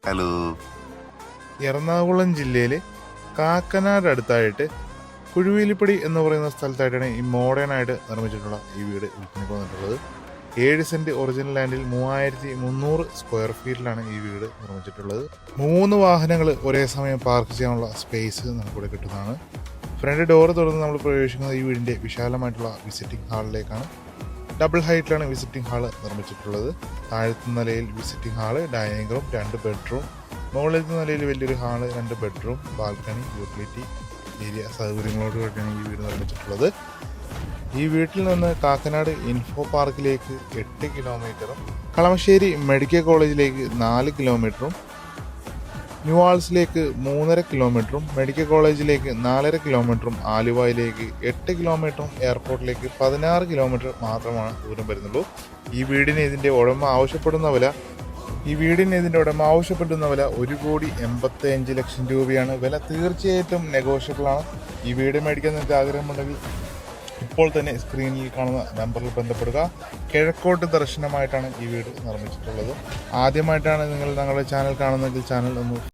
Hello. Ernakulam ജില്ലയിലെ കാക്കനാട് അടുത്തായിട്ട് കുഴുവേലിപ്പടി എന്ന് പറയുന്ന സ്ഥലത്തായിട്ടാണ് ഈ മോഡേണായിട്ട് നിർമ്മിച്ചിട്ടുള്ള ഈ വീട് വിൽപ്പനയ്ക്ക് വന്നിട്ടുള്ളത്. 7 സെൻറ്റ് ഒറിജിനൽ ലാൻഡിൽ 3300 സ്ക്വയർ ഫീറ്റിലാണ് ഈ വീട് നിർമ്മിച്ചിട്ടുള്ളത്. 3 വാഹനങ്ങൾ ഒരേ സമയം പാർക്ക് ചെയ്യാനുള്ള സ്പേസ് നമുക്കിവിടെ കിട്ടുന്നതാണ്. ഫ്രണ്ട് ഡോറ് തുറന്ന് നമ്മൾ പ്രവേശിക്കുന്നത് ഈ വീടിൻ്റെ വിശാലമായിട്ടുള്ള വിസിറ്റിംഗ് ഹാളിലേക്കാണ്. ഡബിൾ ഹൈറ്റിലാണ് വിസിറ്റിംഗ് ഹാള് നിർമ്മിച്ചിട്ടുള്ളത്. താഴത്തെ നിലയിൽ visiting hall, dining room, 2 bedroom, മുകളിലത്തെ നിലയിൽ വലിയൊരു hall, 2 bedroom, balcony, utility area സൗകര്യങ്ങളോട് കൂടിയാണ് ഈ വീട് നിർമ്മിച്ചിട്ടുള്ളത്. ഈ വീട്ടിൽ നിന്ന് കാക്കനാട് ഇൻഫോ പാർക്കിലേക്ക് 8 കിലോമീറ്ററും കളമശ്ശേരി മെഡിക്കൽ കോളേജിലേക്ക് 4 കിലോമീറ്ററും ന്യൂവാൾസിലേക്ക് 3.5 കിലോമീറ്ററും മെഡിക്കൽ കോളേജിലേക്ക് 4.5 കിലോമീറ്ററും ആലുവയിലേക്ക് 8 കിലോമീറ്ററും എയർപോർട്ടിലേക്ക് 16 കിലോമീറ്റർ മാത്രമാണ് ദൂരം വരുന്നുള്ളൂ. ഈ വീടിന് ഇതിൻ്റെ ഉടമ ആവശ്യപ്പെടുന്ന വില 1,85,00,000 രൂപയാണ്. വില തീർച്ചയായിട്ടും നെഗോഷ്യബിൾ ആണ്. ഈ വീട് മേടിക്കാൻ നിങ്ങൾക്ക് ആഗ്രഹമുണ്ടെങ്കിൽ ഇപ്പോൾ തന്നെ സ്ക്രീനിൽ കാണുന്ന നമ്പറിൽ ബന്ധപ്പെടുക. കിഴക്കോട്ട് ദർശനമായിട്ടാണ് ഈ വീട് നിർമ്മിച്ചിട്ടുള്ളത്. ആദ്യമായിട്ടാണ് നിങ്ങൾ ഞങ്ങളുടെ ചാനൽ കാണുന്നതെങ്കിൽ ചാനൽ ഒന്ന്